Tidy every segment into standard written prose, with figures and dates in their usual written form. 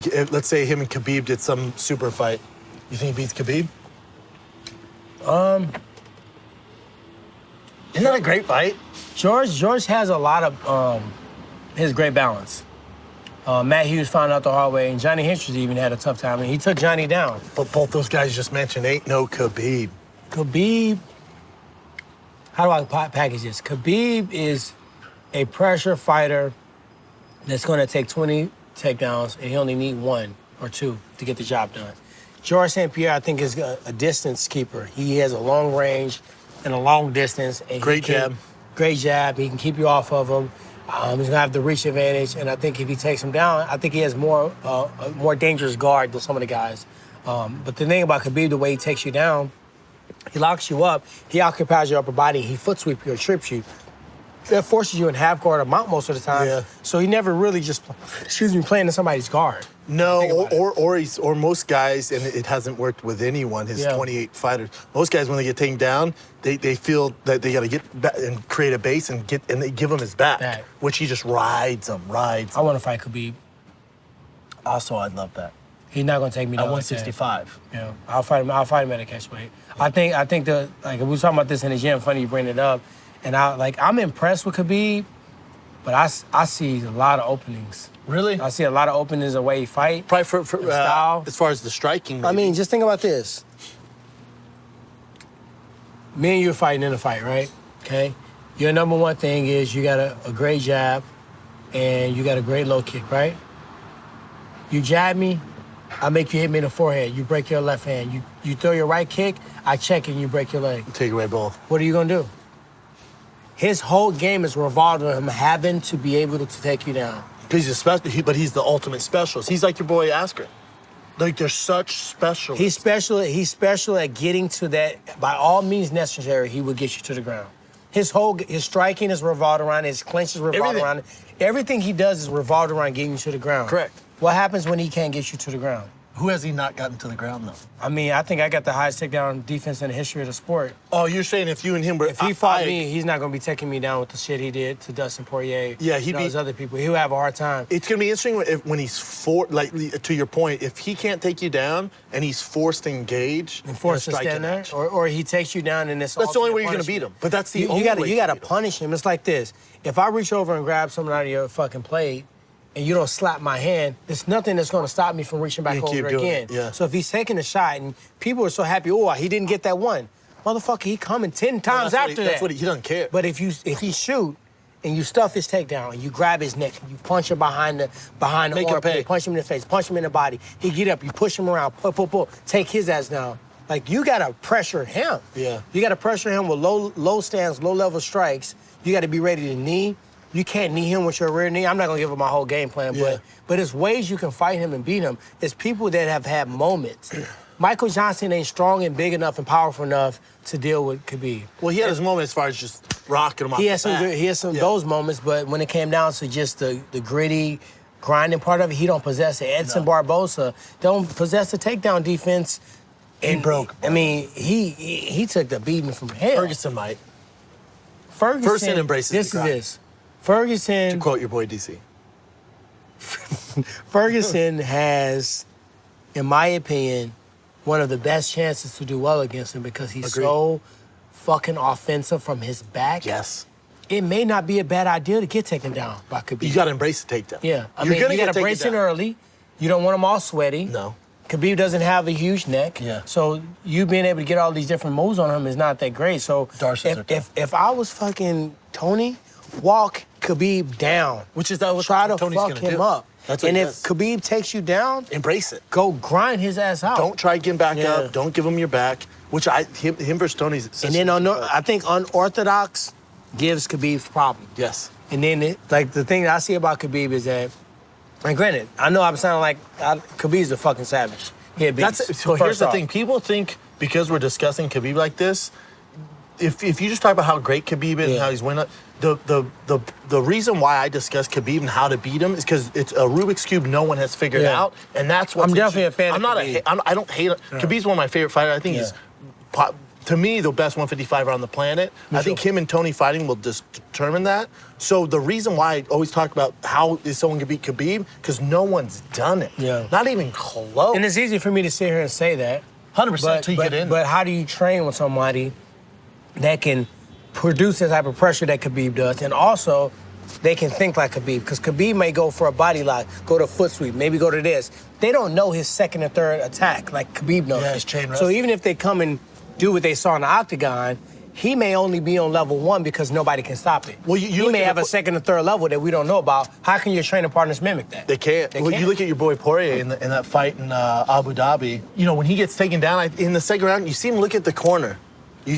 Let's say him and Khabib did some super fight. You think he beats Khabib? Isn't that a great fight? George has a lot of his great balance. Matt Hughes found out the hard way, and Johnny Hendricks even had a tough time, and he took Johnny down. But both those guys you just mentioned ain't no Khabib. Khabib, how do I package this? Khabib is a pressure fighter that's going to take 20 takedowns, and he only need 1 or 2 to get the job done. George St. Pierre, I think, is a distance keeper. He has a long range and a long distance. And great jab. Great jab. He can keep you off of him. He's going to have the reach advantage, and I think if he takes him down, I think he has a more dangerous guard than some of the guys. But the thing about Khabib, the way he takes you down, he locks you up, he occupies your upper body, he foot sweeps you or trips you. That forces you in half guard or mount most of the time. Yeah. So he never really just, playing in somebody's guard. No, or most guys, and it hasn't worked with anyone, his 28 fighters. Most guys, when they get taken down, they feel that they got to get back and create a base and they give him his back, which he just rides them. I want to fight Khabib. Also, I'd love that. He's not going to take me down at 165. Yeah, I'll fight him at a catchweight. Yeah. I think we were talking about this in the gym. Funny you bring it up, and I'm impressed with Khabib, but I see a lot of openings. Really? I see a lot of openings the way he fight. Probably for style. As far as the striking. Maybe. I mean, just think about this. Me and you are fighting in a fight, right? Okay. Your number one thing is you got a great jab, and you got a great low kick, right? You jab me, I make you hit me in the forehead. You break your left hand. You throw your right kick, I check and you break your leg. Take away both. What are you gonna do? His whole game is revolved on him having to be able to take you down. He's a but he's the ultimate specialist. He's like your boy Askren. Like, they're such specialists. He's special at getting to that. By all means necessary, he will get you to the ground. His striking is revolved around, his clinch is revolved around. Everything he does is revolved around getting you to the ground. Correct. What happens when he can't get you to the ground? Who has he not gotten to the ground, though? I mean, I think I got the highest takedown defense in the history of the sport. Oh, you're saying if you and him were... If he fought me, he's not going to be taking me down with the shit he did to Dustin Poirier. Yeah, he'd be... those other people. He'll have a hard time. It's going to be interesting when he's to your point, if he can't take you down and he's forced to engage... And forced to stand there, or he takes you down and it's... That's the only way you're going to beat him. But that's the only way you got to punish him. It's like this. If I reach over and grab something out of your fucking plate, and you don't slap my hand, there's nothing that's going to stop me from reaching back over again. Yeah. So if he's taking a shot and people are so happy, oh, he didn't get that one. Motherfucker, he coming 10 times after that. That's what he doesn't care. But if he shoot and you stuff his takedown and you grab his neck and you punch him behind the armpit, punch him in the face, punch him in the body, he get up, you push him around, pull, take his ass down. Like, you got to pressure him. Yeah. You got to pressure him with low stands, low-level strikes. You got to be ready to knee. You can't knee him with your rear knee. I'm not going to give him my whole game plan, but there's ways you can fight him and beat him. There's people that have had moments. Michael Johnson ain't strong and big enough and powerful enough to deal with Khabib. Well, he had his moments as far as just rocking him off He has some those moments, but when it came down to just the gritty, grinding part of it, he don't possess it. Edson Barboza don't possess the takedown defense. And he broke. I mean, he took the beating from hell. Ferguson might. Ferguson embraces this. Ferguson... To quote your boy, DC. Ferguson has, in my opinion, one of the best chances to do well against him because he's so fucking offensive from his back. Yes. It may not be a bad idea to get taken down by Khabib. You got to embrace the takedown. Yeah. I mean, you got to brace it early. You don't want him all sweaty. No. Khabib doesn't have a huge neck. Yeah. So you being able to get all these different moves on him is not that great. So if I was fucking Tony... walk Khabib down. Which is what try to Tony's fuck him up. That's what and if Khabib takes you down, embrace it. Go grind his ass out. Don't try to get him back up. Don't give him your back. Which him versus Tony's. And then I think unorthodox gives Khabib problem. Yes. And then the thing that I see about Khabib is that, and granted, I know I'm sounding like Khabib's a fucking savage. Yeah, so here's the thing. People think because we're discussing Khabib like this, if you just talk about how great Khabib is and how he's winning, the reason why I discuss Khabib and how to beat him is because it's a Rubik's Cube no one has figured out, and that's what I'm definitely a fan. I don't hate it. Khabib's one of my favorite fighters. I think he's to me, the best 155er on the planet. I think him and Tony fighting will just determine that. So the reason why I always talk about how is someone going to beat Khabib, because no one's done it. Yeah. Not even close. And it's easy for me to sit here and say that. 100% until you get in. But how do you train with somebody that can produce the type of pressure that Khabib does, and also they can think like Khabib? Because Khabib may go for a body lock, go to foot sweep, maybe go to this. They don't know his second or third attack like Khabib knows. Yeah, his chain So wrestling. even if they come and do what they saw in the octagon, he may only be on level 1 because nobody can stop it. Well, you he look may at have the- a second or third level that we don't know about. How can your training partners mimic that? They can't. They Well, can't. you look at your boy Poirier in that fight in Abu Dhabi. You know, when he gets taken down in the second round, you see him look at the corner. You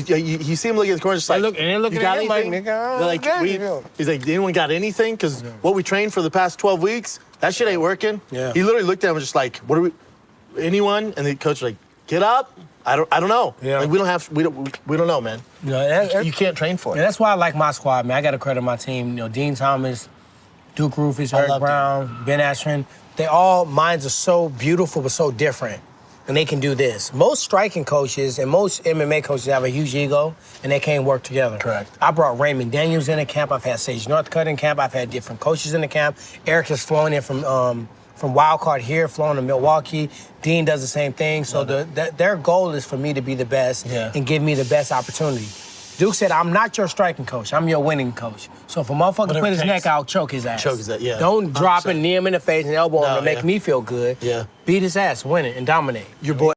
see him look at the corner, just like, look- and they're looking you got at him like, anything? nigga, They're like, okay, yeah. he's like, anyone got anything? Because what we trained for the past 12 weeks, that shit ain't working. Yeah. He literally looked at him and was just like, what are we, anyone? And the coach was like, get up. I don't know. Yeah. Like, we don't know, man. You can't train for it. And that's why I like my squad, man. I got to credit my team. You know, Dean Thomas, Duke Rufus, Eric love Brown, Ben Askren. They all, minds are so beautiful but so different. And they can do this. Most striking coaches and most MMA coaches have a huge ego, and they can't work together. Correct. I brought Raymond Daniels in the camp. I've had Sage Northcutt in camp. I've had different coaches in the camp. Eric has flown in from Wildcard here, flown to Milwaukee. Dean does the same thing. So their goal is for me to be the best and give me the best opportunity. Duke said, I'm not your striking coach. I'm your winning coach. So if a motherfucker Whatever put his it neck takes. out, choke his ass. Choke his ass, yeah. Don't drop 100%. and knee him in the face and elbow him No, to make yeah. me feel good. Yeah. Beat his ass, win it, and dominate. Your boy